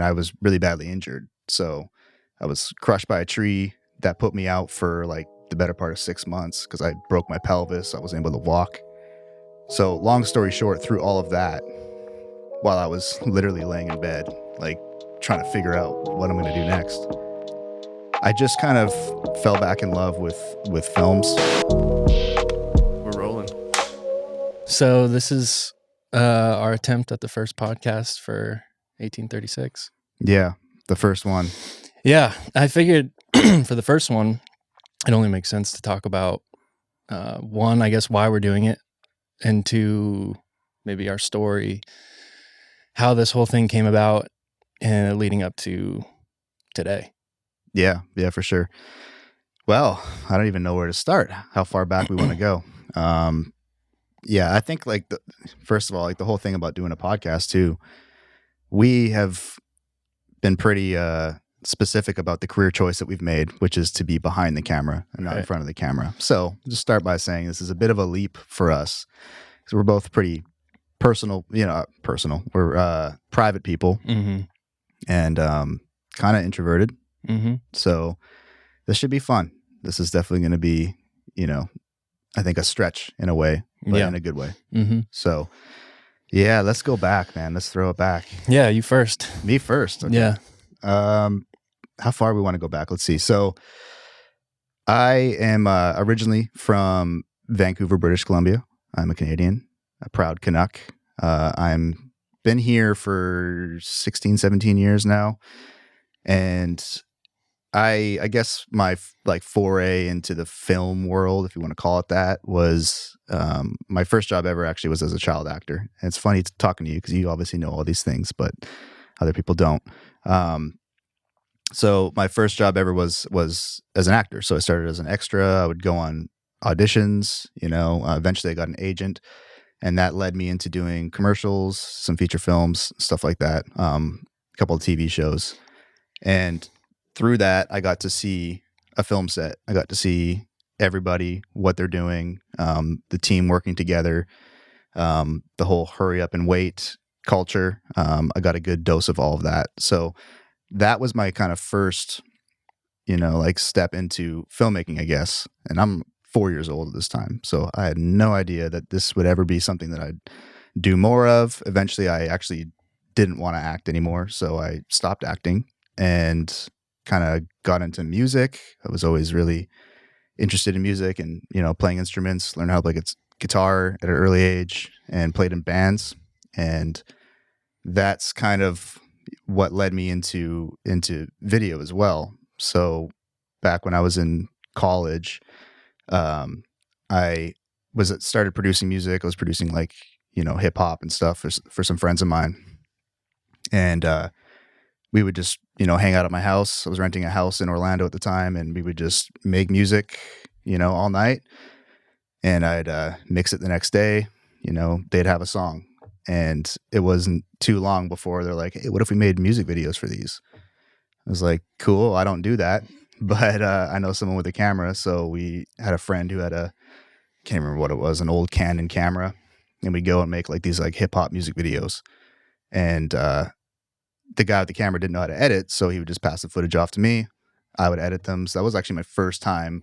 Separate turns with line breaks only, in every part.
I was really badly injured. So I was crushed by a tree that put me out for like the better part of 6 months because I broke my pelvis. I wasn't able to walk. So long story short, through all of that, while I was literally laying in bed, like trying to figure out what I'm going to do next, I just kind of fell back in love with films.
We're rolling.
So this is our attempt at the first podcast for 1836.
Yeah, the first one.
Yeah, I figured for the first one, it only makes sense to talk about one, I guess, why we're doing it, and two, maybe our story, how this whole thing came about, and leading up to today.
Yeah, for sure. Well, I don't even know where to start, how far back we want to go. Yeah, I think like first of all, like the whole thing about doing a podcast too, we have been pretty specific about the career choice that we've made, which is to be behind the camera and not in front of the camera. So just start by saying this is a bit of a leap for us because we're both pretty personal. We're private people and kind of introverted. So this should be fun. This is definitely going to be, I think a stretch in a way, but in a good way. So yeah, let's go back, man. Let's throw it back.
Yeah, you first.
Me first. Okay.
Yeah.
How far we want to go back? Let's see. So I am originally from Vancouver, British Columbia. I'm a Canadian, a proud Canuck. I'm been here for 16, 17 years now. And I guess my foray into the film world, if you want to call it that, was my first job ever actually was as a child actor. And it's funny talking to you because you obviously know all these things, but other people don't. So my first job ever was as an actor. So I started as an extra. I would go on auditions, eventually I got an agent, and that led me into doing commercials, some feature films, stuff like that, a couple of TV shows. And through that, I got to see a film set. I got to see everybody, what they're doing, the team working together, the whole hurry up and wait culture. I got a good dose of all of that. So that was my kind of first, step into filmmaking, I guess. And I'm 4 years old at this time. So I had no idea that this would ever be something that I'd do more of. Eventually, I actually didn't want to act anymore. So I stopped acting and kind of got into music. I was always really interested in music and, playing instruments, learned how to play guitar at an early age and played in bands. And that's kind of what led me into video as well. So back when I was in college, I started producing music. I was producing hip hop and stuff for some friends of mine. And we would just, hang out at my house. I was renting a house in Orlando at the time, and we would just make music, all night. And I'd mix it the next day. They'd have a song. And it wasn't too long before they're like, hey, what if we made music videos for these? I was like, cool, I don't do that. But I know someone with a camera. So we had a friend who had can't remember what it was, an old Canon camera. And we'd go and make these hip hop music videos. And the guy with the camera didn't know how to edit. So he would just pass the footage off to me. I would edit them. So that was actually my first time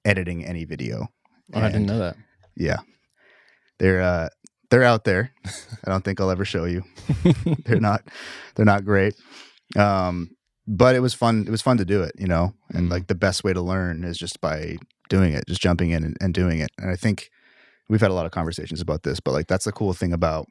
editing any video.
Oh, I didn't know that.
Yeah. They're out there. I don't think I'll ever show you. They're not great. But it was fun. It was fun to do it, and the best way to learn is just by doing it, just jumping in and doing it. And I think we've had a lot of conversations about this, but that's the cool thing about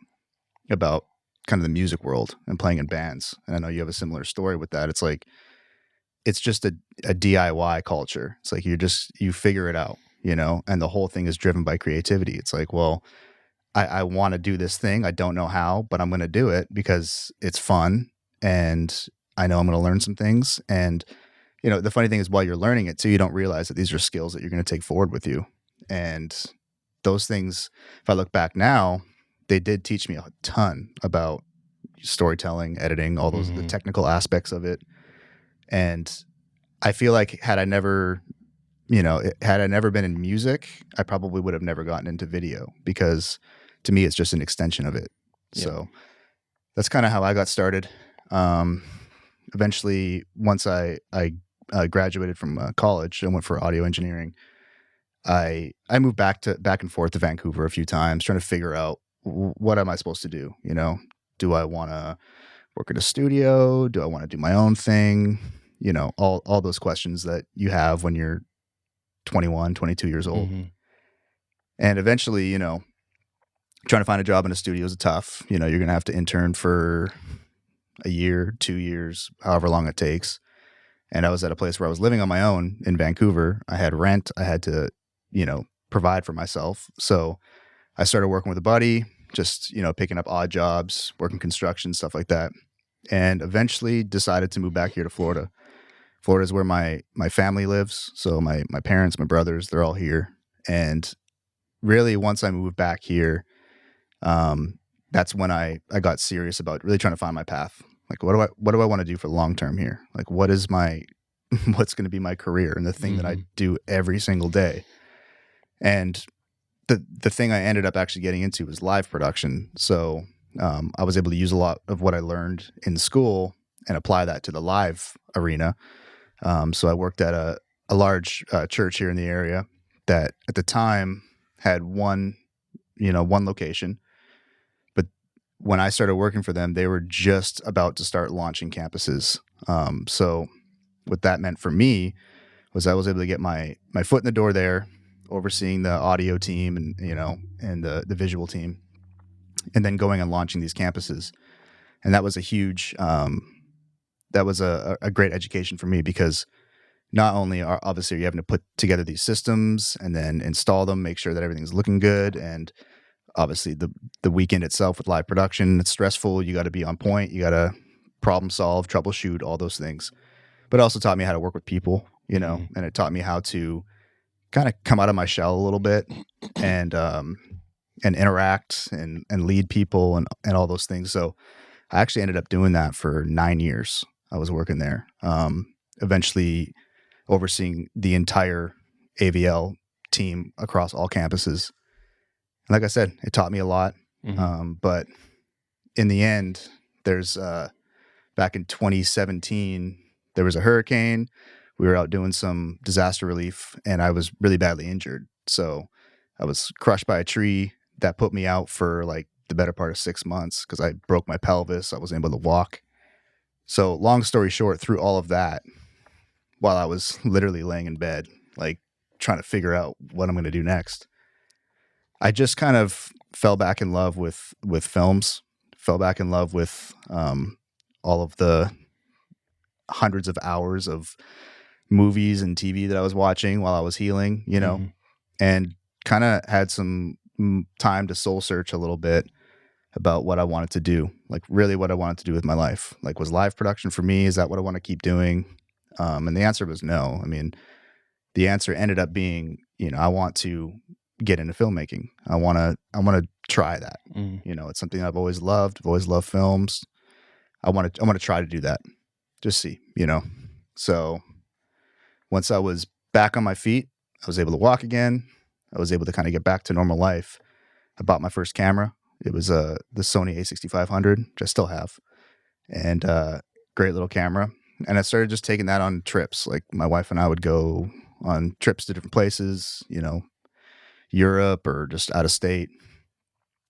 kind of the music world and playing in bands. And I know you have a similar story with that. It's just a DIY culture. It's like you figure it out, and the whole thing is driven by creativity. It's like, well, I want to do this thing. I don't know how, but I'm going to do it because it's fun. And I know I'm going to learn some things. And, the funny thing is while you're learning it too, you don't realize that these are skills that you're going to take forward with you. And those things, if I look back now, they did teach me a ton about storytelling, editing, all those the technical aspects of it. And I feel like had I never been in music, I probably would have never gotten into video because to me, it's just an extension of it. Yep. So that's kind of how I got started. Eventually, once I graduated from college and went for audio engineering, I moved back and forth to Vancouver a few times, trying to figure out what am I supposed to do. You know, do I want to work at a studio? Do I want to do my own thing? You know, all those questions that you have when you're 21, 22 years old.
Mm-hmm.
And eventually, you know, trying to find a job in a studio is tough. You know, you're going to have to intern for a year, 2 years, however long it takes. And I was at a place where I was living on my own in Vancouver. I had rent. I had to, you know, provide for myself. So I started working with a buddy, just, you know, picking up odd jobs, working construction, stuff like that. And eventually decided to move back here to Florida. Florida is where my family lives. So my parents, my brothers, they're all here. And really, once I moved back here, that's when I got serious about really trying to find my path. Like, what do I want to do for the long term here? Like, what's going to be my career and the thing that I do every single day? And the thing I ended up actually getting into was live production. So I was able to use a lot of what I learned in school and apply that to the live arena. So I worked at a large church here in the area that at the time had one location. But when I started working for them, they were just about to start launching campuses. So what that meant for me was I was able to get my foot in the door there, overseeing the audio team and, you know, and the visual team, and then going and launching these campuses. And that was a great education for me, because not only are obviously you having to put together these systems and then install them, make sure that everything's looking good. And obviously the weekend itself with live production, it's stressful. You got to be on point. You got to problem solve, troubleshoot, all those things. But it also taught me how to work with people, you know, and it taught me how to kind of come out of my shell a little bit and interact and lead people and all those things. So I actually ended up doing that for 9 years. I was working there, eventually overseeing the entire AVL team across all campuses. And like I said, it taught me a lot. But in the end, there's back in 2017, there was a hurricane. We were out doing some disaster relief, and I was really badly injured. So I was crushed by a tree. That put me out for like the better part of 6 months because I broke my pelvis. I wasn't able to walk. So long story short, through all of that, while I was literally laying in bed, like trying to figure out what I'm going to do next, I just kind of fell back in love with films, fell back in love with all of the hundreds of hours of movies and TV that I was watching while I was healing, you know, and kind of had some time to soul search a little bit about what I wanted to do, like really what I wanted to do with my life. Like, was live production for me? Is that what I want to keep doing? And the answer was no. I mean, the answer ended up being, you know, I want to get into filmmaking. I want to try that. You know, it's something I've always loved. I've always loved films. I want to try to do that. Just see, you know. So once I was back on my feet, I was able to walk again. I was able to kind of get back to normal life. I bought my first camera. It was the Sony A6500, which I still have, and great little camera. And I started just taking that on trips. Like, my wife and I would go on trips to different places, you know, Europe or just out of state.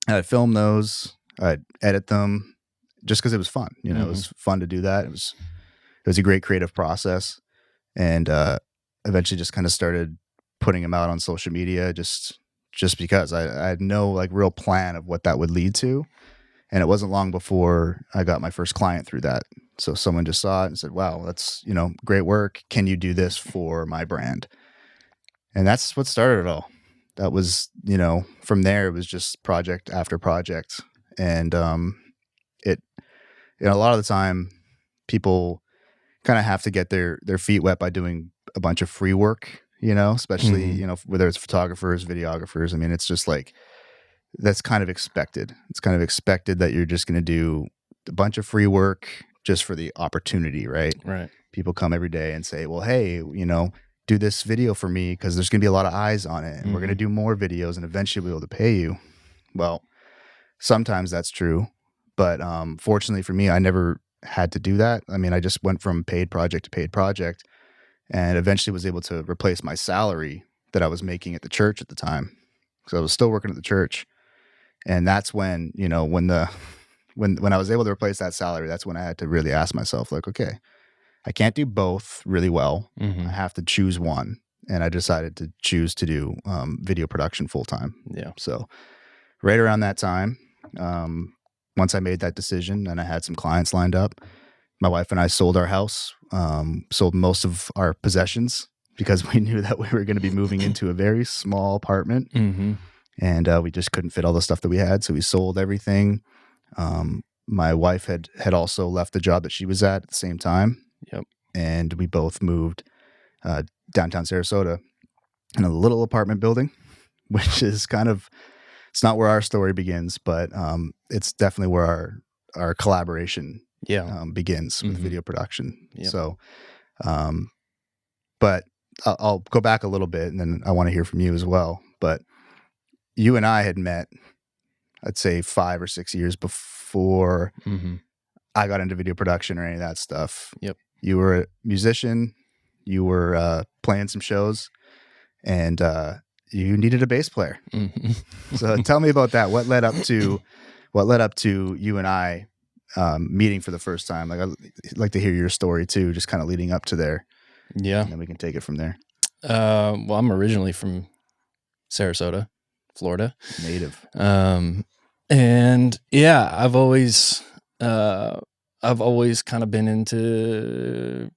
And I'd film those. I'd edit them just because it was fun. You know, it was fun to do that. It was a great creative process. And eventually just kind of started putting them out on social media just because I had no like real plan of what that would lead to. And it wasn't long before I got my first client through that. So someone just saw it and said, wow, that's, you know, great work. Can you do this for my brand? And that's what started it all. That was, you know, from there, it was just project after project. And you know, a lot of the time people kind of have to get their feet wet by doing a bunch of free work, you know, especially, you know, whether it's photographers, videographers. I mean, it's just like, that's kind of expected. It's kind of expected that you're just going to do a bunch of free work just for the opportunity, right?
Right.
People come every day and say, well, hey, you know, do this video for me because there's going to be a lot of eyes on it, and we're going to do more videos and eventually we'll be able to pay you. Well, sometimes that's true. But fortunately for me, I never had to do that. I mean, I just went from paid project to paid project, and eventually was able to replace my salary that I was making at the church at the time. So I was still working at the church. And that's when, you know, when I was able to replace that salary, that's when I had to really ask myself, like, okay, I can't do both really well.
Mm-hmm.
I have to choose one. And I decided to choose to do video production full time.
Yeah.
So right around that time, once I made that decision and I had some clients lined up, my wife and I sold our house, sold most of our possessions because we knew that we were going to be moving into a very small apartment.
Mm-hmm.
And we just couldn't fit all the stuff that we had. So we sold everything. My wife had also left the job that she was at the same time.
Yep.
And we both moved downtown Sarasota in a little apartment building, which is kind of, it's not where our story begins, but it's definitely where our collaboration begins with video production.
Yep.
So, but I'll go back a little bit, and then I want to hear from you as well. But you and I had met, I'd say 5 or 6 years before I got into video production or any of that stuff.
Yep.
You were a musician, you were playing some shows, and you needed a bass player. Mm-hmm. So tell me about that. What led up to you and I meeting for the first time? Like, I'd like to hear your story too, just kind of leading up to there.
Yeah.
And then we can take it from there.
Well, I'm originally from Sarasota, Florida.
Native.
And yeah, I've always kind of been into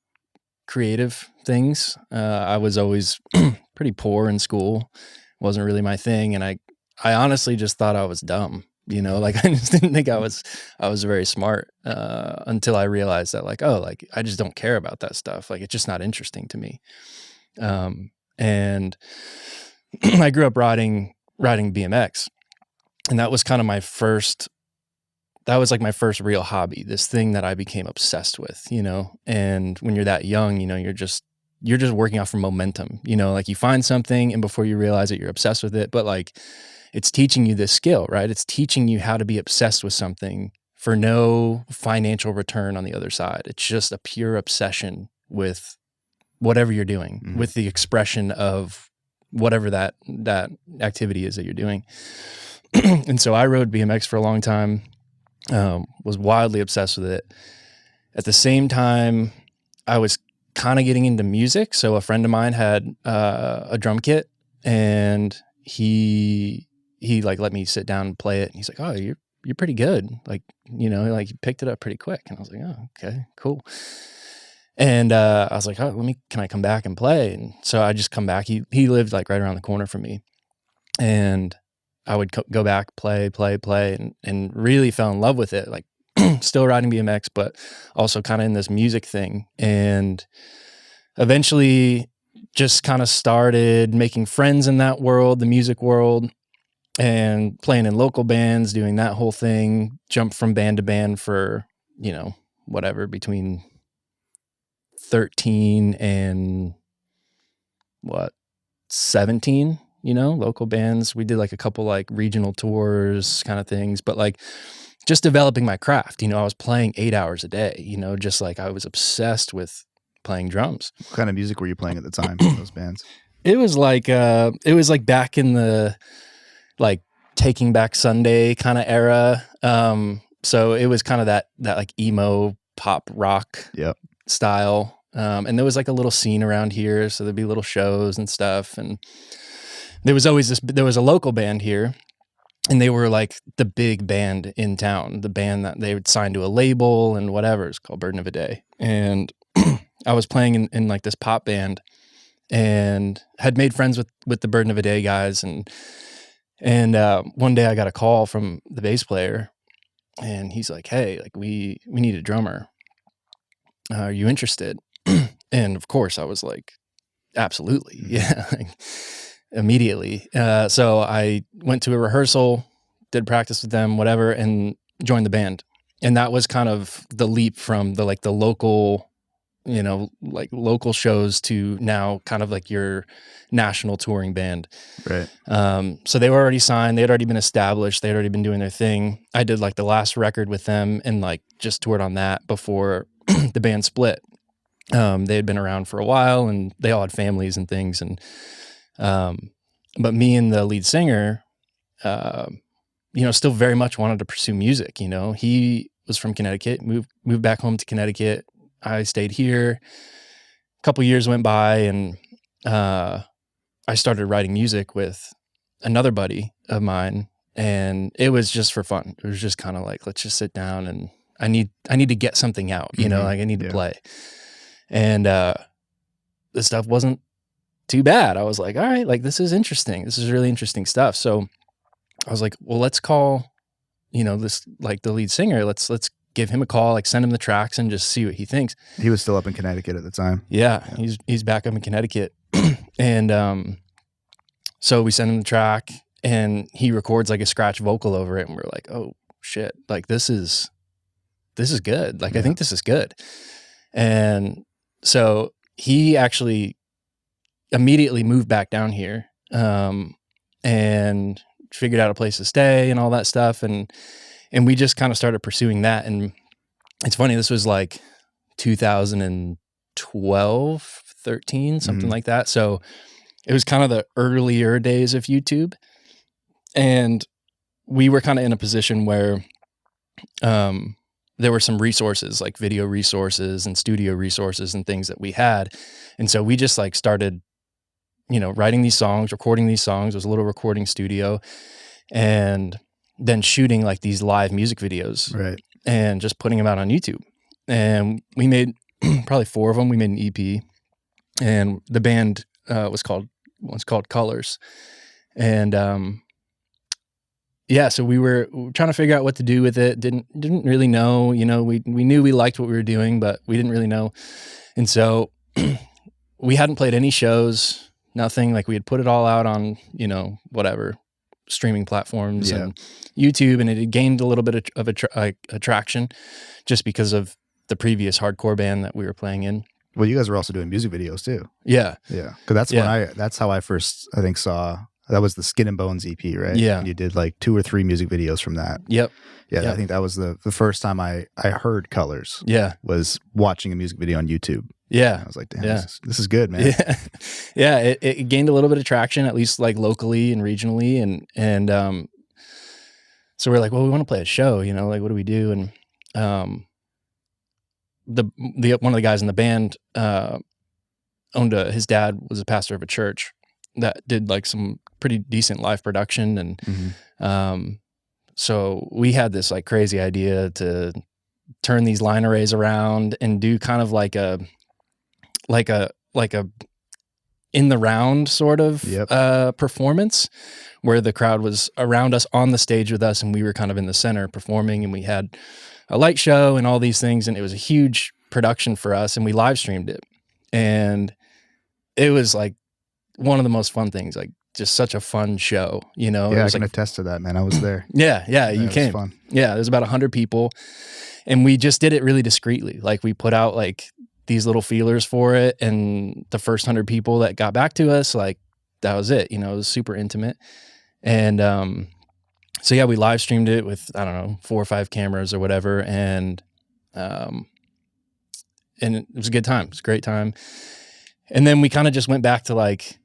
creative things. I was always pretty poor in school. Wasn't really my thing. And I honestly just thought I was dumb, you know, like I just didn't think I was very smart, until I realized that like, oh, like I just don't care about that stuff. Like, it's just not interesting to me. And I grew up riding BMX, and that was kind of my first real hobby, this thing that I became obsessed with, you know. And when you're that young, you know, you're just working off from momentum, you know, like you find something and before you realize it, you're obsessed with it. But like, it's teaching you this skill, right? It's teaching you how to be obsessed with something for no financial return on the other side. It's just a pure obsession with whatever you're doing, with the expression of whatever that activity is that you're doing. And so I rode BMX for a long time, was wildly obsessed with it. At the same time, I was kind of getting into music. So a friend of mine had a drum kit, and he like let me sit down and play it. And he's like, "Oh, you're pretty good. Like, you know, like you picked it up pretty quick." And I was like, "Oh, okay, cool." And I was like, "Oh, can I come back and play?" And so I just come back. He lived like right around the corner from me, and I would go back, play, and really fell in love with it. Like, still riding BMX, but also kind of in this music thing. And eventually just kind of started making friends in that world, the music world, and playing in local bands, doing that whole thing, jumped from band to band for, you know, whatever, between 13 and 17, you know, local bands. We did like a couple like regional tours kind of things, but like just developing my craft. You know, I was playing 8 hours a day, you know, just like I was obsessed with playing drums.
What kind of music were you playing at the time in those bands?
It was like back in the like Taking Back Sunday kind of era. So it was kind of that like emo pop rock style. And there was like a little scene around here. So there'd be little shows and stuff. And there was a local band here, and they were like the big band in town, the band that they would sign to a label and whatever. It's called Burden of a Day. And I was playing in like this pop band, and had made friends with the Burden of a Day guys. And one day I got a call from the bass player, and he's like, "Hey, like we need a drummer. Are you interested?" And of course I was like, absolutely. Yeah. Immediately. So I went to a rehearsal, did practice with them, whatever, and joined the band. And that was kind of the leap from the local you know, like local shows to now kind of like your national touring band.
Right.
So they were already signed. They had already been established. They had already been doing their thing. I did like the last record with them and like just toured on that before the band split. They had been around for a while and they all had families and things. And, but me and the lead singer, you know, still very much wanted to pursue music. You know, he was from Connecticut, moved back home to Connecticut. I stayed here. A couple years went by and, I started writing music with another buddy of mine, and it was just for fun. It was just kind of like, let's just sit down and I need to get something out, you know, like I need to play. And the stuff wasn't too bad. I was like, all right, like this is interesting. This is really interesting stuff. So I was like, well, let's call, you know, this like the lead singer. Let's give him a call, like send him the tracks and just see what he thinks.
He was still up in Connecticut at the time.
Yeah. He's back up in Connecticut. And so we send him the track and he records like a scratch vocal over it. And we're like, oh shit, like this is good. Like, I think this is good. And so he actually immediately moved back down here, and figured out a place to stay and all that stuff. And we just kind of started pursuing that. And it's funny, this was like 2012, 13, something like that. So it was kind of the earlier days of YouTube. And we were kind of in a position where there were some resources, like video resources and studio resources and things that we had. And so we just like started, you know, writing these songs, recording these songs. It was a little recording studio, and then shooting like these live music videos,
Right.
and just putting them out on YouTube. And we made probably 4 of them. We made an EP, and the band was called Colors. And yeah, so we were trying to figure out what to do with it. Didn't really know, you know, we knew we liked what we were doing, but we didn't really know. And so we hadn't played any shows, nothing. Like we had put it all out on, you know, whatever streaming platforms and YouTube, and it had gained a little bit of attraction just because of the previous hardcore band that we were playing in.
Well, you guys were also doing music videos too.
Yeah.
Yeah. Because that's how I first, I think, saw, that was the Skin and Bones EP, right?
Yeah.
And you did like 2 or 3 music videos from that.
Yep.
Yeah.
Yep.
I think that was the first time I heard Colors.
Yeah. Was
watching a music video on YouTube.
Yeah.
I was like, damn, this is good, man.
Yeah. Yeah. It gained a little bit of traction, at least like locally and regionally. And so we're like, well, we want to play a show, you know, like what do we do? And the one of the guys in the band his dad was a pastor of a church that did like some pretty decent live production. And so we had this like crazy idea to turn these line arrays around and do kind of like a in the round sort of performance where the crowd was around us on the stage with us and we were kind of in the center performing, and we had a light show and all these things, and it was a huge production for us, and we live streamed it. And it was like one of the most fun things, like just such a fun show, you know?
Yeah,
it was
I can
like,
attest to that, man. I was there.
Yeah, you came.
It was fun.
Yeah, there's about 100 people, and we just did it really discreetly. Like we put out like these little feelers for it, and the first 100 people that got back to us, like that was it. You know, it was super intimate. And so yeah, we live streamed it with, I don't know, 4 or 5 cameras or whatever, and it was a good time. It was a great time. And then we kind of just went back to like,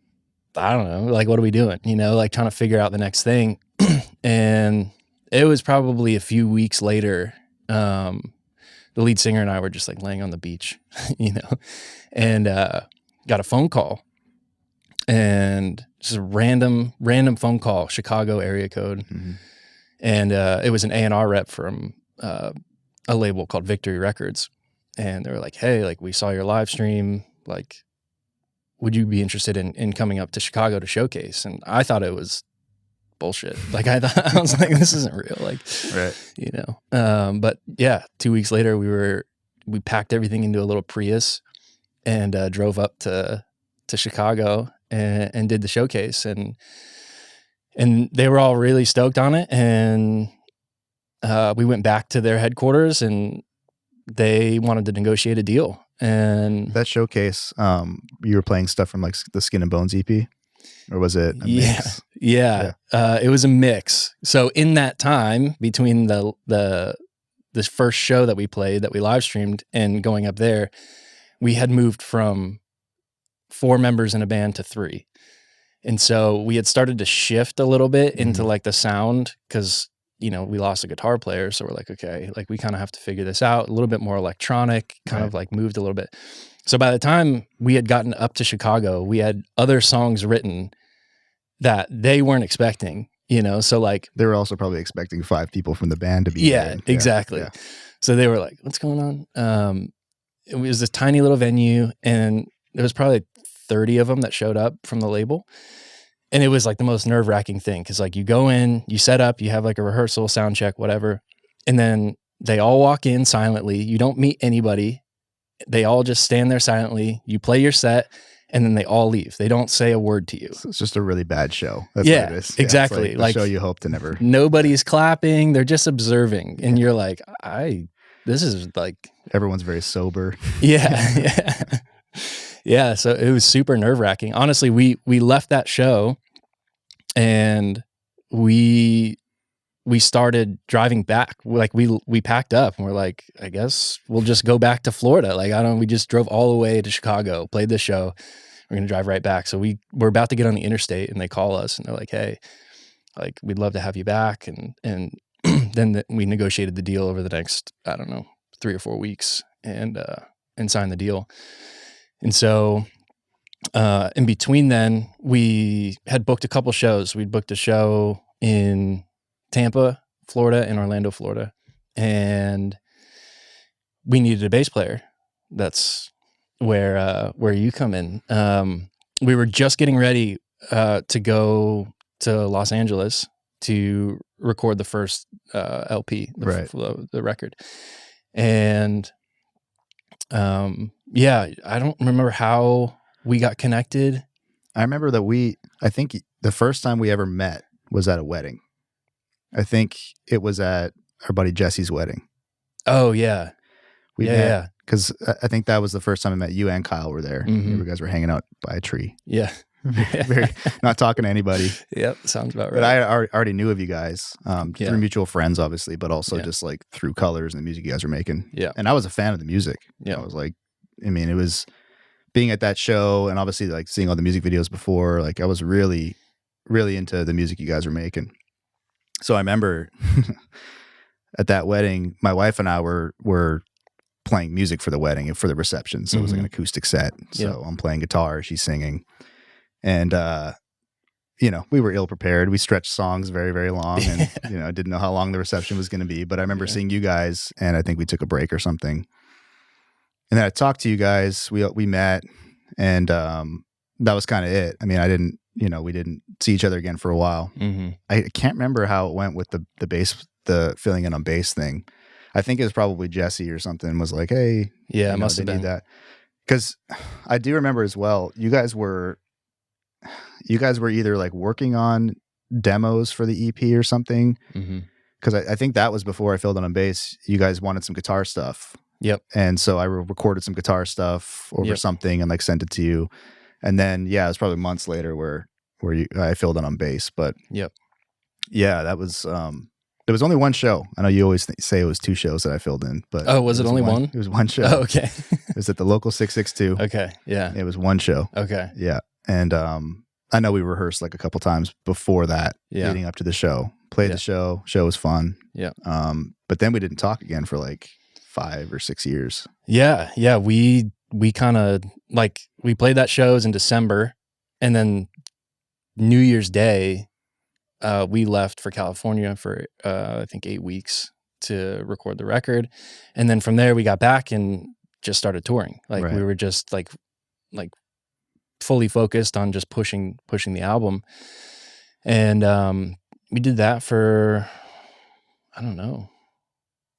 I don't know, like what are we doing? You know, like trying to figure out the next thing. And it was probably a few weeks later, the lead singer and I were just like laying on the beach, you know, and got a phone call, and just a random phone call, Chicago area code. And it was an A&R rep from a label called Victory Records. And they were like, hey, like we saw your live stream, like, would you be interested in coming up to Chicago to showcase? And I thought it was bullshit. Like I was like, this isn't real. Like,
right.
You know? But yeah, 2 weeks later we packed everything into a little Prius and drove up to Chicago and did the showcase, and they were all really stoked on it. And we went back to their headquarters, and they wanted to negotiate a deal. And
That showcase, you were playing stuff from like the Skin and Bones EP, or was it a mix?
Yeah. It was a mix. So in that time between this first show that we played, that we live streamed, and going up there, we had moved from 4 members in a band to 3. And so we had started to shift a little bit into like the sound, because, you know, we lost a guitar player. So we're like, okay, like we kind of have to figure this out. A little bit more electronic, kind of like moved a little bit. So by the time we had gotten up to Chicago, we had other songs written that they weren't expecting, you know? So like,
They were also probably expecting 5 people from the band to be there.
Exactly. Yeah. So they were like, what's going on? It was this tiny little venue, and there was probably 30 of them that showed up from the label. And it was like the most nerve-wracking thing, because like you go in, you set up, you have like a rehearsal, sound check, whatever, and then they all walk in silently. You don't meet anybody. They all just stand there silently. You play your set, and then they all leave. They don't say a word to you.
So it's just a really bad show. That's what it is.
Exactly.
It's like the show you hope to never.
Nobody's clapping. They're just observing, and you're like, this is like,
everyone's very sober.
Yeah. Yeah. So it was super nerve-wracking. Honestly, we left that show, and we started driving back. Like we packed up, and we're like, I guess we'll just go back to Florida. Like, we just drove all the way to Chicago, played the show. We're going to drive right back. So we're about to get on the interstate, and they call us, and they're like, hey, like, we'd love to have you back. And then we negotiated the deal over the next, I don't know, 3 or 4 weeks, and signed the deal. And so in between then, we had booked a couple shows. We'd booked a show in Tampa, Florida, and Orlando, Florida. And we needed a bass player. That's where you come in. We were just getting ready to go to Los Angeles to record the first LP, the record. And I don't remember how we got connected.
I remember that I think the first time we ever met was at a wedding. I think it was at our buddy Jesse's wedding.
Oh, yeah.
We met because I think that was the first time I met you and Kyle were there.
Mm-hmm.
You guys were hanging out by a tree.
Yeah.
Very, not talking to anybody.
Yep, sounds about right.
But I already knew of you guys through mutual friends, obviously, but also just like through Colors and the music you guys were making.
Yeah.
And I was a fan of the music.
Yeah.
I was like, it was being at that show and obviously like seeing all the music videos before, like I was really, really into the music you guys were making. So I remember at that wedding, my wife and I were playing music for the wedding and for the reception. So it was like an acoustic set. So I'm playing guitar, she's singing. And, we were ill prepared. We stretched songs very, very long and, didn't know how long the reception was going to be. But I remember seeing you guys and I think we took a break or something. And then I talked to you guys. We met and that was kind of it. I mean, we didn't see each other again for a while.
Mm-hmm.
I can't remember how it went with the bass, the filling in on bass thing. I think it was probably Jesse or something was like, hey,
it must have been
that. Because I do remember as well, you guys were either like working on demos for the EP or something. Because I think that was before I filled in on bass. You guys wanted some guitar stuff.
Yep.
And so I recorded some guitar stuff over something and like sent it to you. And then, it was probably months later where I filled in on bass. But that was, there was only one show. I know you always say it was 2 shows that I filled in, but
was it only one?
It was one show.
Oh, okay.
It was at the local 662.
Okay. Yeah.
It was one show.
Okay.
Yeah. And I know we rehearsed like a couple times before that, leading up to the show. Played the show. Show was fun.
Yeah.
But then we didn't talk again for like 5 or 6 years.
Yeah. Yeah. We kind of like, we played that shows in December, and then New Year's Day, we left for California for I think 8 weeks to record the record. And then from there we got back and just started touring. Like we were just like fully focused on just pushing the album. And we did that for, I don't know,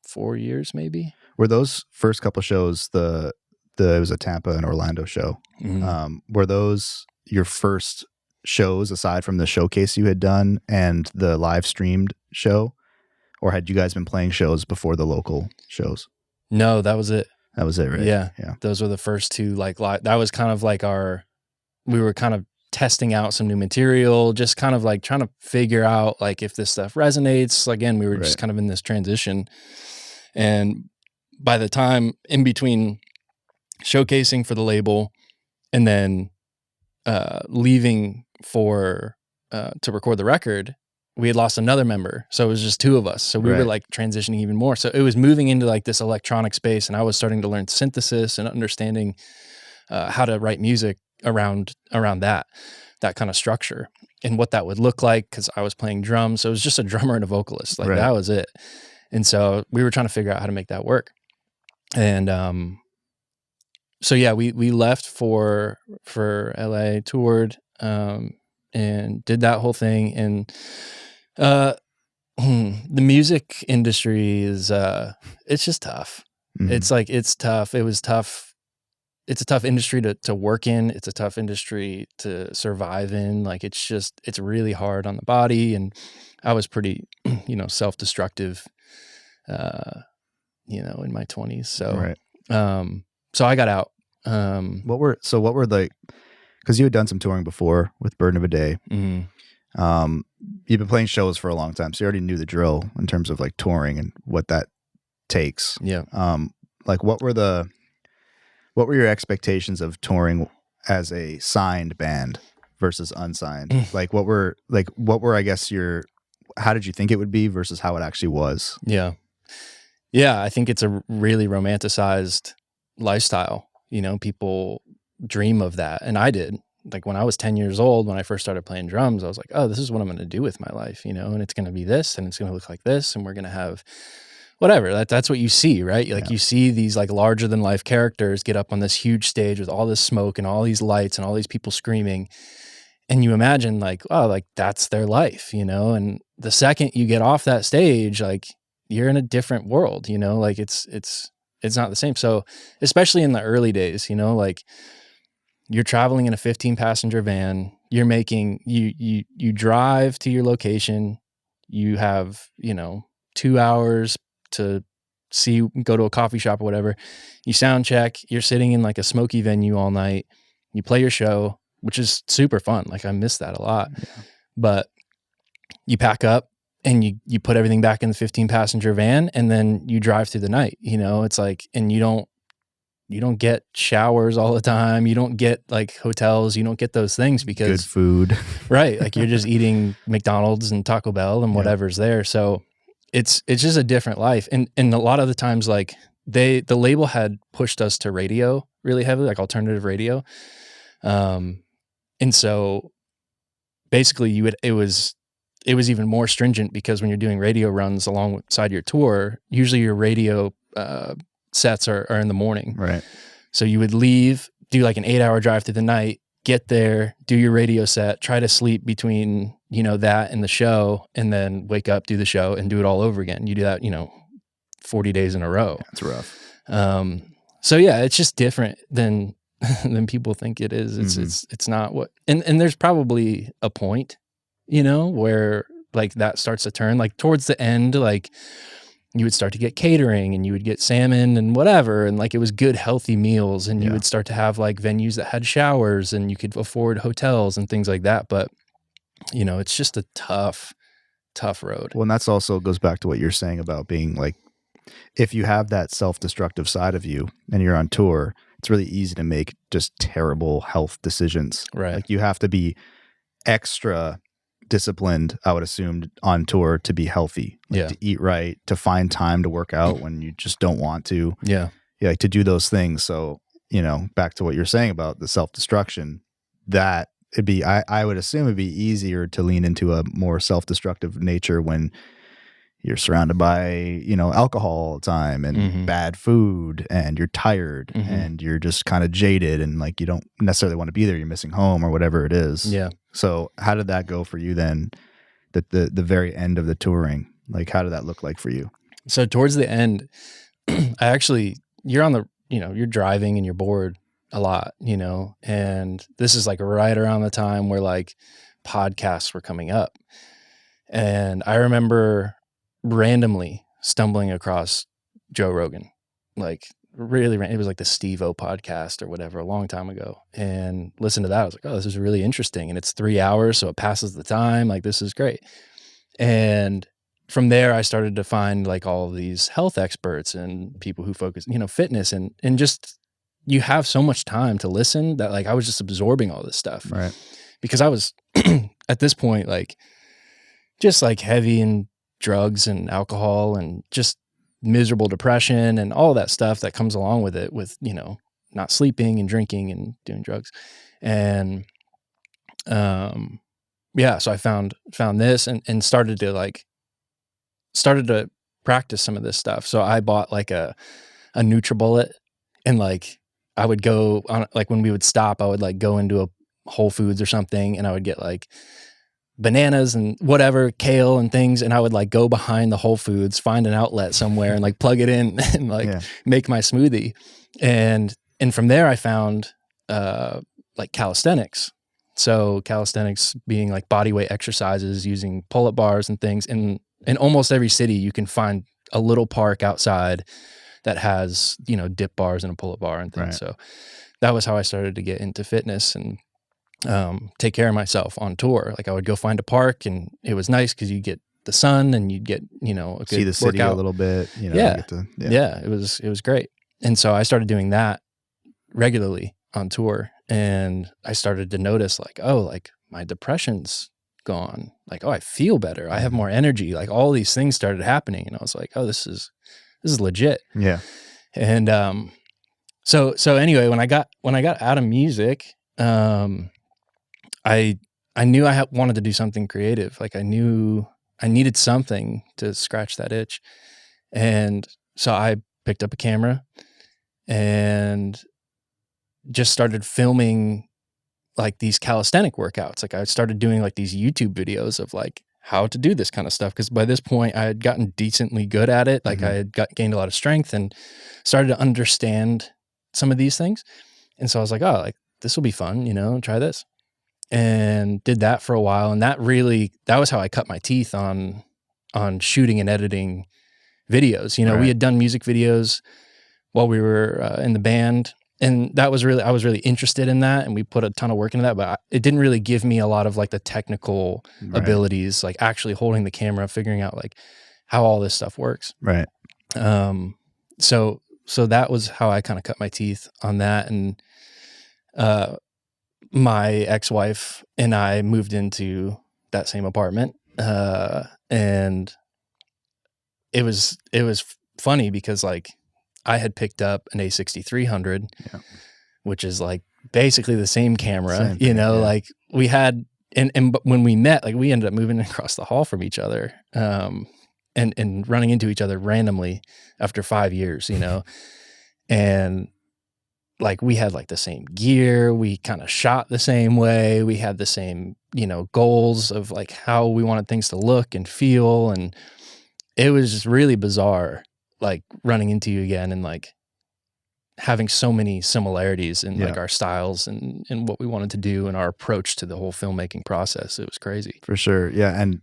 4 years maybe.
Were those first couple shows it was a Tampa and Orlando show.
Mm-hmm.
Were those your first shows aside from the showcase you had done and the live streamed show? Or had you guys been playing shows before the local shows?
No, that was it.
That was it, right?
Yeah.
Yeah.
Those were the first two, like, that was kind of like we were kind of testing out some new material, just kind of like trying to figure out like if this stuff resonates. Again, we were just kind of in this transition. And by the time in between showcasing for the label and then leaving to record the record, we had lost another member. So it was just two of us. So we were like transitioning even more. So it was moving into like this electronic space, and I was starting to learn synthesis and understanding how to write music around that kind of structure and what that would look like, because I was playing drums. So it was just a drummer and a vocalist. Like that was it. And so we were trying to figure out how to make that work. And so yeah, we left for LA, toured, and did that whole thing. And the music industry is it's just tough. Mm-hmm. It's tough. It was tough. It's a tough industry to work in. It's a tough industry to survive in. Like, it's really hard on the body. And I was pretty, self-destructive, in my 20s. So, so I got out.
What were like, because you had done some touring before with Burden of a Day. Mm-hmm. You've been playing shows for a long time, so you already knew the drill in terms of like touring and what that takes.
Yeah.
Like what were your expectations of touring as a signed band versus unsigned? Like what were I guess how did you think it would be versus how it actually was?
Yeah. Yeah, I think it's a really romanticized lifestyle. People dream of that. And I did. Like when I was 10 years old, when I first started playing drums, I was like, oh, this is what I'm going to do with my life, and it's going to be this, and it's going to look like this, and we're going to have whatever. That's what you see, right? Like you see these like larger than life characters get up on this huge stage with all this smoke and all these lights and all these people screaming. And you imagine like, oh, like that's their life, and the second you get off that stage, like you're in a different world, like it's not the same. So especially in the early days, like you're traveling in a 15-passenger van, you're making, you drive to your location, you have, 2 hours to go to a coffee shop or whatever, you sound check, you're sitting in like a smoky venue all night, you play your show, which is super fun. Like I miss that a lot, but you pack up and you put everything back in the 15-passenger van, and then you drive through the night, it's like, and you don't get showers all the time. You don't get like hotels. You don't get those things because
good food,
right? Like you're just eating McDonald's and Taco Bell and whatever's there. So it's just a different life. And a lot of the times, like the label had pushed us to radio really heavily, like alternative radio. And so basically it was even more stringent, because when you're doing radio runs alongside your tour, usually your radio sets are in the morning.
Right.
So you would leave, do like an 8-hour drive through the night, get there, do your radio set, try to sleep between, that and the show, and then wake up, do the show, and do it all over again. You do that, 40 days in a row.
That's rough.
So yeah, it's just different than people think it is. It's not what, and there's probably a point, where like that starts to turn, like towards the end, like you would start to get catering, and you would get salmon and whatever. And like, it was good, healthy meals. And you would start to have like venues that had showers, and you could afford hotels and things like that. But, it's just a tough road.
Well, and that's also goes back to what you're saying about being like, if you have that self-destructive side of you and you're on tour, it's really easy to make just terrible health decisions.
Right.
Like you have to be extra disciplined, I would assume, on tour to be healthy, like to eat right, to find time to work out when you just don't want to.
Yeah,
like to do those things. So, back to what you're saying about the self-destruction, that it'd be, I would assume it'd be easier to lean into a more self-destructive nature when you're surrounded by, alcohol all the time and bad food, and you're tired and you're just kind of jaded, and like you don't necessarily want to be there. You're missing home or whatever it is. Yeah. So how did that go for you then? The very end of the touring, like how did that look like for you?
So towards the end, you're on the, you're driving and you're bored a lot, and this is like right around the time where like podcasts were coming up. And I remember randomly stumbling across Joe Rogan. like really, it was like the Steve-O podcast or whatever a long time ago, and listened to that. I was like, oh, this is really interesting. And it's 3 hours, so it passes the time. Like, this is great. And from there, I started to find like all of these health experts and people who focus, fitness, and just, you have so much time to listen that like I was just absorbing all this stuff.
Right.
Because I was at this point, like, just like heavy in drugs and alcohol and just miserable depression and all that stuff that comes along with it, with, not sleeping and drinking and doing drugs. And, yeah, so I found this and started to practice some of this stuff. So I bought like a NutriBullet, and like I would go on, like when we would stop, I would like go into a Whole Foods or something, and I would get like bananas and whatever, kale and things, and I would like go behind the Whole Foods, find an outlet somewhere and like plug it in and like make my smoothie. And from there I found like calisthenics. So calisthenics being like body weight exercises using pull-up bars and things. In almost every city you can find a little park outside that has, dip bars and a pull-up bar and things. Right. So that was how I started to get into fitness and take care of myself on tour. Like I would go find a park, and it was nice because you get the sun and you'd get, a good
see the city
workout
a little bit.
It was great. And so I started doing that regularly on tour, and I started to notice like, oh, like my depression's gone. Like, oh, I feel better. I have more energy. Like all these things started happening, and I was like, oh, this is legit.
Yeah.
And so anyway, when I got out of music, I knew I wanted to do something creative. Like I knew I needed something to scratch that itch. And so I picked up a camera and just started filming like these calisthenic workouts. Like I started doing like these YouTube videos of like how to do this kind of stuff. Cause by this point I had gotten decently good at it. Like I had gained a lot of strength and started to understand some of these things. And so I was like, oh, like this will be fun, try this. And did that for a while. And that was how I cut my teeth on shooting and editing videos. Right. We had done music videos while we were in the band. And I was really interested in that. And we put a ton of work into that, but it didn't really give me a lot of like the technical abilities, like actually holding the camera, figuring out like how all this stuff works.
Right.
So that was how I kind of cut my teeth on that. And, my ex-wife and I moved into that same apartment. And it was funny because like I had picked up an A6300, which is like basically the same camera, like we had, but when we met, like we ended up moving across the hall from each other, and running into each other randomly after 5 years, and like we had like the same gear, we kind of shot the same way, we had the same, goals of like how we wanted things to look and feel. And it was just really bizarre, like running into you again and like having so many similarities in like our styles and what we wanted to do and our approach to the whole filmmaking process. It was crazy.
For sure. Yeah. And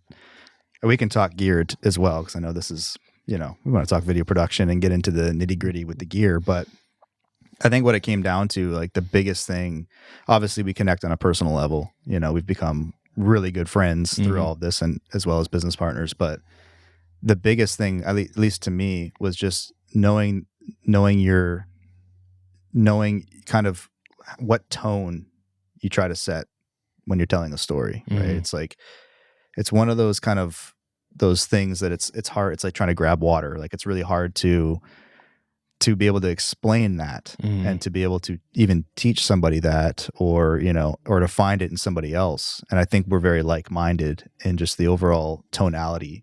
we can talk gear as well, because I know this is, we want to talk video production and get into the nitty gritty with the gear, but I think what it came down to, like the biggest thing, obviously we connect on a personal level, we've become really good friends through all of this, and as well as business partners. But the biggest thing, at least to me, was just knowing kind of what tone you try to set when you're telling a story, right? It's like, it's one of those kind of those things that it's hard. It's like trying to grab water. Like it's really hard to be able to explain that and to be able to even teach somebody that, or to find it in somebody else. And I think we're very like-minded in just the overall tonality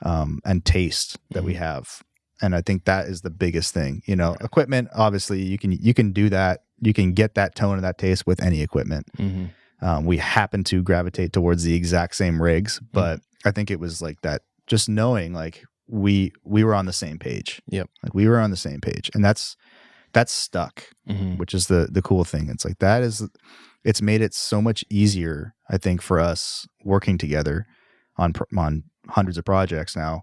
and taste that we have. And I think that is the biggest thing. Equipment, obviously you can do that. You can get that tone and that taste with any equipment. We happen to gravitate towards the exact same rigs, but I think it was like that, just knowing like we were on the same page.
Yep.
Like we were on the same page, and that's stuck, which is the cool thing. It's like it's made it so much easier, I think, for us working together on hundreds of projects now.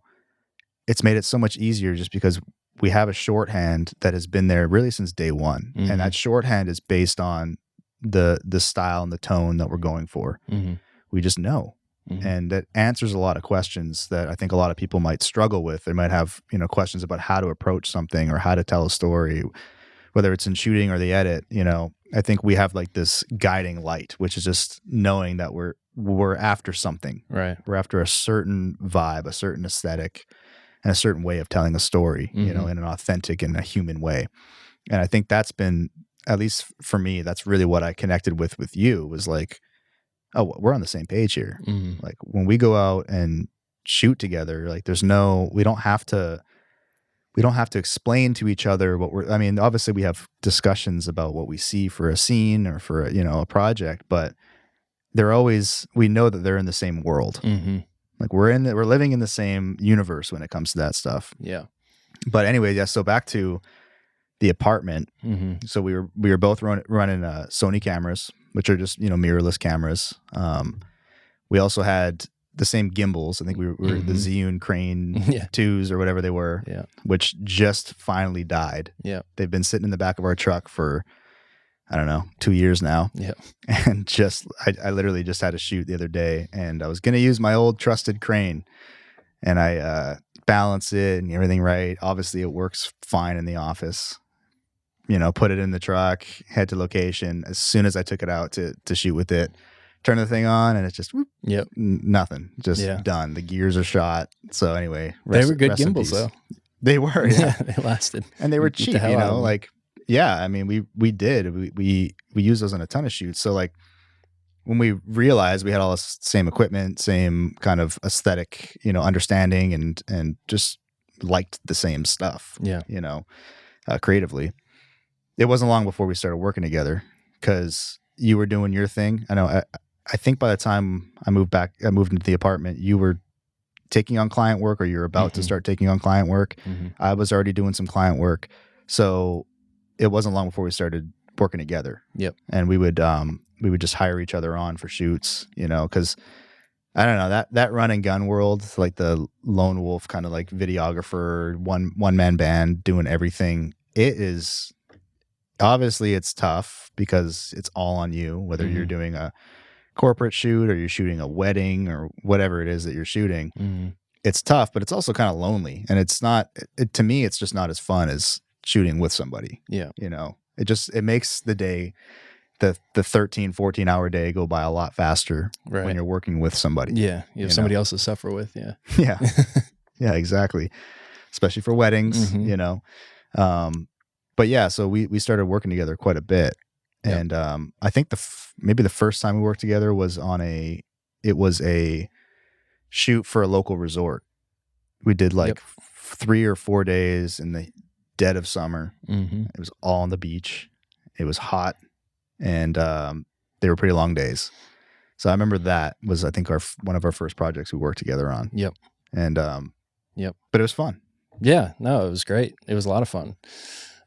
It's made it so much easier just because we have a shorthand that has been there really since day one.
Mhm.
And that shorthand is based on the style and the tone that we're going for.
Mm-hmm.
We just know.
Mm-hmm.
And that answers a lot of questions that I think a lot of people might struggle with. They might have, questions about how to approach something or how to tell a story, whether it's in shooting or the edit. I think we have like this guiding light, which is just knowing that we're after something.
Right.
We're after a certain vibe, a certain aesthetic, and a certain way of telling a story, in an authentic and a human way. And I think that's been, at least for me, that's really what I connected with you, was like, oh, we're on the same page here.
Mm-hmm.
Like when we go out and shoot together, like we don't have to explain to each other obviously we have discussions about what we see for a scene or for a project, but we know that they're in the same world.
Mm-hmm.
Like we're living in the same universe when it comes to that stuff.
Yeah.
But anyway, yeah. So back to the apartment.
Mm-hmm.
So we were both running Sony cameras, which are just mirrorless cameras. We also had the same gimbals. I think we were the Zhiyun Crane 2s or whatever they were.
Yeah.
Which just finally died.
Yeah.
They've been sitting in the back of our truck for, I don't know, 2 years now.
Yeah.
And I literally just had a shoot the other day, and I was going to use my old trusted crane, and I balance it and everything right. Obviously it works fine in the office, put it in the truck, head to location. As soon as I took it out to shoot with it, turn the thing on, and it's just whoop, nothing, just done. The gears are shot. So anyway,
they were good gimbals though.
They were,
yeah. They lasted.
And they were cheap, like, yeah, I mean, we did. We used those on a ton of shoots. So like when we realized we had all the same equipment, same kind of aesthetic, understanding, and just liked the same stuff.
Yeah.
Creatively. It wasn't long before we started working together, because you were doing your thing. I know. I think by the time I moved into the apartment, you were taking on client work, or you're about to start taking on client work.
Mm-hmm.
I was already doing some client work. So it wasn't long before we started working together.
Yep.
And we would just hire each other on for shoots, because I don't know, that run and gun world, like the lone wolf kind of like videographer, one man band doing everything. It is obviously it's tough because it's all on you, whether you're doing a corporate shoot or you're shooting a wedding or whatever it is that you're shooting.
Mm-hmm.
It's tough, but it's also kind of lonely, and it's not. To me, it's just not as fun as shooting with somebody.
Yeah.
It makes the day, the 13, 14-hour day go by a lot faster when you're working with somebody.
Yeah. You have somebody else to suffer with. Yeah.
Yeah. Yeah, exactly. Especially for weddings, but yeah, so we started working together quite a bit. And I think maybe the first time we worked together was it was a shoot for a local resort. We did like 3 or 4 days in the dead of summer.
Mm-hmm.
It was all on the beach. It was hot, and they were pretty long days. So I remember that was, I think, one of our first projects we worked together on.
Yep.
And but it was fun.
Yeah, no, it was great. It was a lot of fun.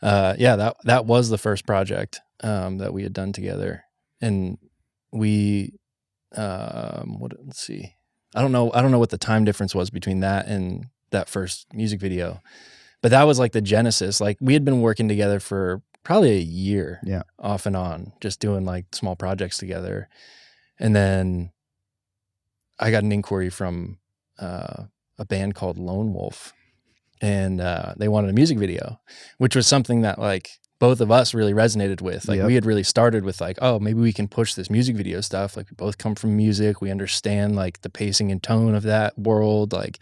That was the first project that we had done together, and we let's see. I don't know what the time difference was between that and that first music video, but that was like the genesis. Like we had been working together for probably a year, off and on, just doing like small projects together. And then I got an inquiry from a band called Lone Wolf, and they wanted a music video, which was something that like both of us really resonated with. Like we had really started with like, oh, maybe we can push this music video stuff. Like we both come from music. We understand like the pacing and tone of that world. Like,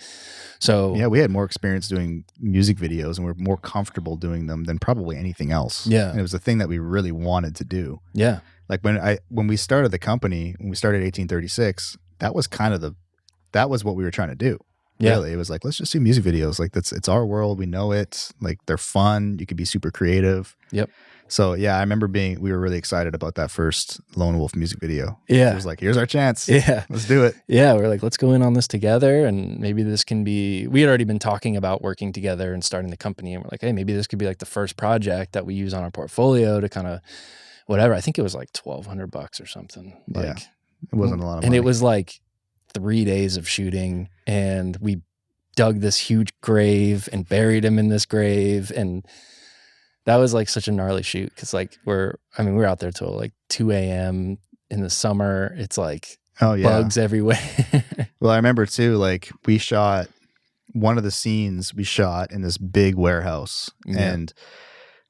so. Yeah,
we had more experience doing music videos, and we're more comfortable doing them than probably anything else.
Yeah.
And it was the thing that we really wanted to do.
Yeah.
Like when we started the company, when we started 1836, that was what we were trying to do.
Yeah.
Really. It was like, let's just do music videos. Like it's our world. We know it. Like they're fun. You can be super creative.
Yep.
So yeah, I remember we were really excited about that first Lone Wolf music video.
Yeah.
It was like, here's our chance.
Yeah.
Let's do it.
Yeah. We're like, let's go in on this together. And maybe this can be, we had already been talking about working together and starting the company. And we're like, hey, maybe this could be like the first project that we use on our portfolio to kind of whatever. I think it was like $1,200 or something. Like,
yeah. It wasn't a lot of money.
And it was like 3 days of shooting, and we dug this huge grave and buried him in this grave. And that was like such a gnarly shoot. Cause like we're out there till like 2 a.m. in the summer. It's like bugs everywhere.
Well, I remember too, like we shot one of the scenes we shot in this big warehouse. And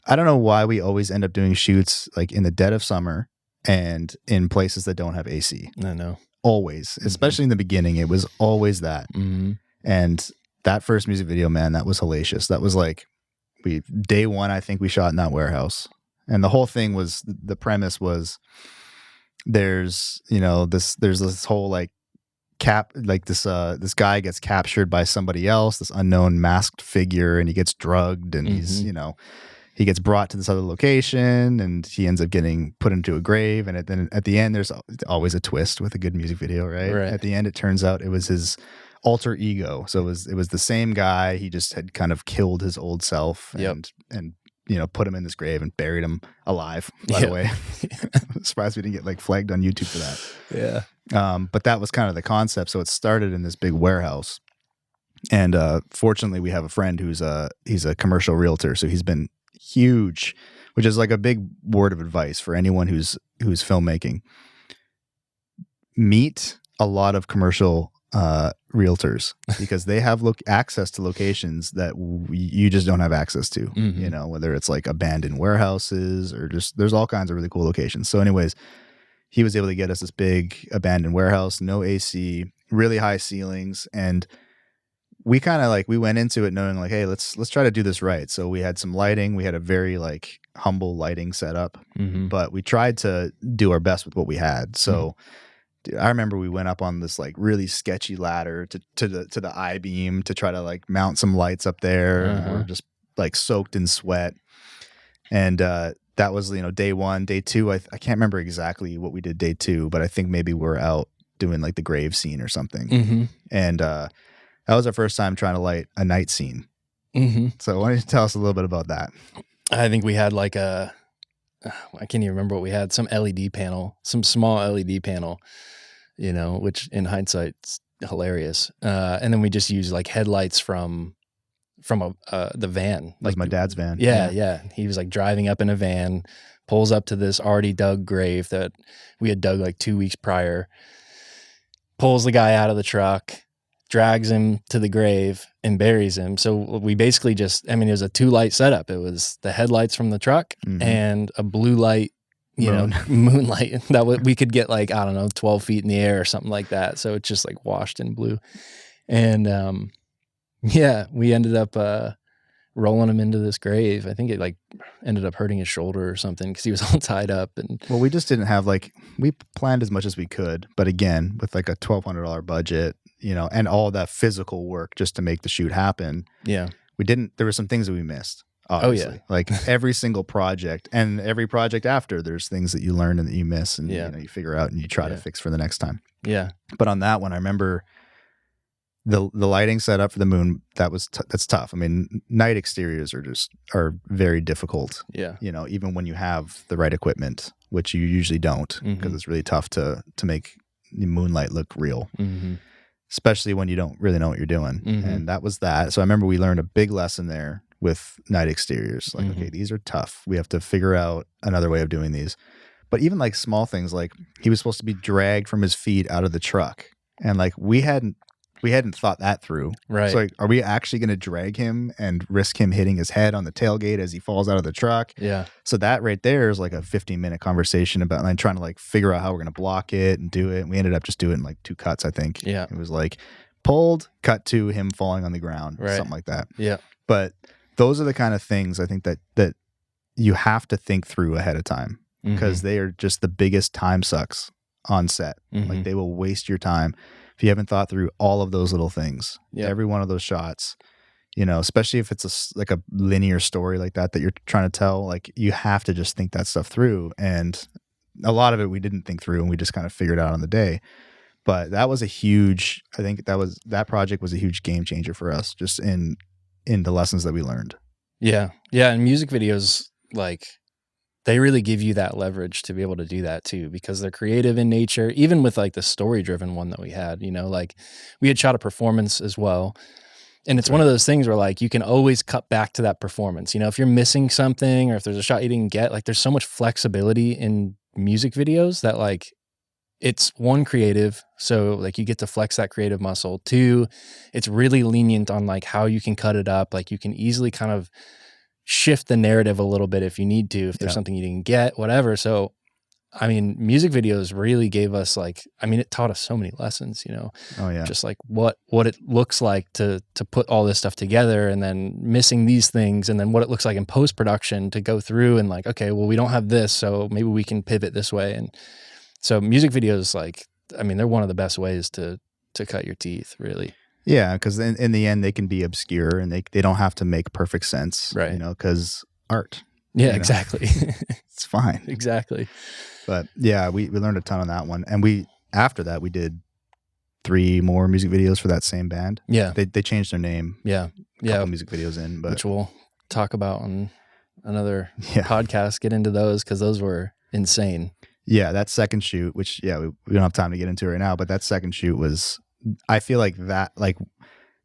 I don't know why we always end up doing shoots like in the dead of summer and in places that don't have AC.
I know.
Always, especially in the beginning, it was always that. And that first music video, man, that was hellacious. That was like day one, I think we shot in that warehouse. And the whole thing was, the premise was there's this whole like this guy gets captured by somebody else, this unknown masked figure, and he gets drugged and he's, he gets brought to this other location and he ends up getting put into a grave. And then at the end, there's always a twist with a good music video, right? At the end, it turns out it was his alter ego. So it was the same guy. He just had kind of killed his old self and put him in this grave and buried him alive, by the way. I'm surprised we didn't get like flagged on YouTube for that. But that was kind of the concept. So it started in this big warehouse. And fortunately, we have a friend he's a commercial realtor. So he's been huge, which is like a big word of advice for anyone who's filmmaking. Meet a lot of commercial realtors because they have access to locations that you just don't have access to, whether it's like abandoned warehouses or just there's all kinds of really cool locations. So anyways, he was able to get us this big abandoned warehouse, no AC, really high ceilings. And we kind of like, we went into it knowing like, hey, let's try to do this right. So we had some lighting. We had a very like humble lighting setup, but we tried to do our best with what we had. So dude, I remember we went up on this like really sketchy ladder to the I-beam to try to like mount some lights up there. And we're just like soaked in sweat. And that was, day one. Day two, I can't remember exactly what we did day two, but I think maybe we're out doing like the grave scene or something. And that was our first time trying to light a night scene. So why don't you tell us a little bit about that?
I think we had like I can't even remember what we had, some LED panel, some small LED panel, which in hindsight's hilarious. And then we just used like headlights from the van.
Like my dad's van.
Yeah. He was like driving up in a van, pulls up to this already dug grave that we had dug like 2 weeks prior, pulls the guy out of the truck, drags him to the grave and buries him. So we basically just, it was a 2-light setup. It was the headlights from the truck and a blue light, moonlight that we could get like, 12 feet in the air or something like that. So it's just like washed in blue. And we ended up rolling him into this grave. I think it like ended up hurting his shoulder or something because he was all tied up. And
well, we just didn't have we planned as much as we could, but again, with like a $1,200 budget, and all that physical work just to make the shoot happen. There were some things that we missed. Obviously.
Oh yeah.
Like every single project and every project after, there's things that you learn and that you miss and you figure out and you try to fix for the next time.
Yeah.
But on that one, I remember the lighting setup for the moon, that's tough. Night exteriors are very difficult.
Yeah.
Even when you have the right equipment, which you usually don't, because it's really tough to make the moonlight look real. Especially when you don't really know what you're doing. And that was that. So I remember we learned a big lesson there with night exteriors. Like, okay, these are tough. We have to figure out another way of doing these. But even like small things, like he was supposed to be dragged from his feet out of the truck. And like we hadn't thought that through.
Right.
So like, are we actually going to drag him and risk him hitting his head on the tailgate as he falls out of the truck?
Yeah.
So that right there is like a 15-minute conversation about like trying to like figure out how we're going to block it and do it. And we ended up just doing it in like 2 cuts, I think.
Yeah.
It was like pulled, cut to him falling on the ground,
right.
something like that.
Yeah.
But those are the kind of things I think that you have to think through ahead of time because they are just the biggest time sucks on set. Like they will waste your time if you haven't thought through all of those little things. Every one of those shots, especially if it's like a linear story like that you're trying to tell, like you have to just think that stuff through. And a lot of it we didn't think through and we just kind of figured out on the day. But that was I think that project was a huge game changer for us just in the lessons that we learned.
Yeah. Yeah. And music videos, like, they really give you that leverage to be able to do that too, because they're creative in nature, even with like the story driven one that we had, like we had shot a performance as well. And it's one of those things where like you can always cut back to that performance. You know, if you're missing something or if there's a shot you didn't get, like there's so much flexibility in music videos that like it's one, creative. So like you get to flex that creative muscle. Two, it's really lenient on like how you can cut it up. Like you can easily kind of shift the narrative a little bit if you need to, if there's something you didn't get, whatever. So I mean, music videos really gave us like, I mean, it taught us so many lessons, you know, just like what it looks like to put all this stuff together, and then missing these things, and then what it looks like in post-production to go through and like, okay, well, we don't have this, so maybe we can pivot this way. And so music videos, like, I mean, they're one of the best ways to cut your teeth, really.
Yeah. Cause in the end they can be obscure and they don't have to make perfect sense,
right?
You know, cause art.
Yeah, exactly.
It's fine.
Exactly.
But yeah, we learned a ton on that one. And after that, we did 3 more music videos for that same band.
Yeah.
They changed their name.
Yeah.
A couple music videos in, but
which we'll talk about on another podcast, get into those, because those were insane. Yeah.
That second shoot, which, we don't have time to get into right now, but that second shoot was, I feel like that, like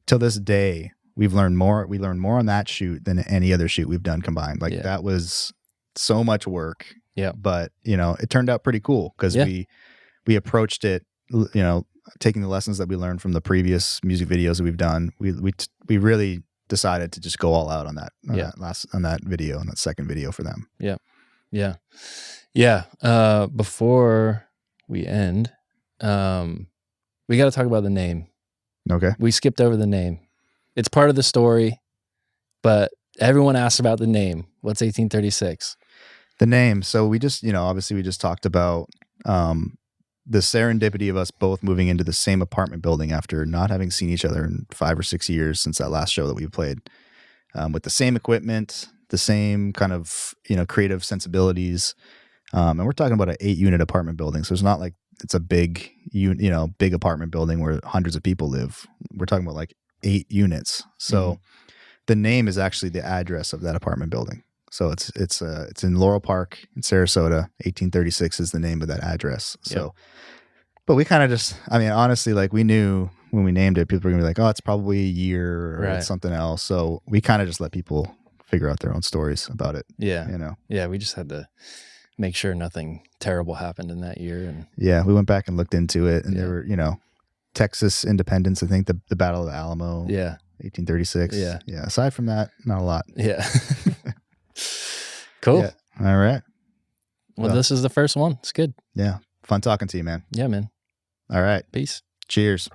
till this day, we learned more on that shoot than any other shoot we've done combined. Like that was so much work.
Yeah.
But, you know, it turned out pretty cool because we approached it, you know, taking the lessons that we learned from the previous music videos that we've done. We really decided to just go all out on that, on that video, on that second video for them.
Yeah. Yeah. Yeah. Before we end, we got to talk about the name.
Okay.
We skipped over the name. It's part of the story, but everyone asks about the name. What's 1836?
The name. So we just, you know, obviously we just talked about the serendipity of us both moving into the same apartment building after not having seen each other in 5 or 6 years since that last show that we played, with the same equipment, the same kind of, you know, creative sensibilities. And we're talking about an 8-unit apartment building. So it's not like it's a big, big apartment building where hundreds of people live. We're talking about like 8 units. So the name is actually the address of that apartment building. So it's in Laurel Park in Sarasota. 1836 is the name of that address. So, but we kind of just, I mean, honestly, like we knew when we named it, people were gonna be like, oh, it's probably a year or it's something else. So we kind of just let people figure out their own stories about it.
Yeah.
You know?
Yeah. We just had to make sure nothing terrible happened in that year. And
we went back and looked into it, and there were, you know, Texas independence, I think the Battle of the Alamo.
Yeah.
1836.
Yeah.
Yeah. Aside from that, not a lot.
Yeah. Cool.
Yeah. All right.
Well, this is the first one. It's good.
Yeah. Fun talking to you, man.
Yeah, man.
All right.
Peace.
Cheers.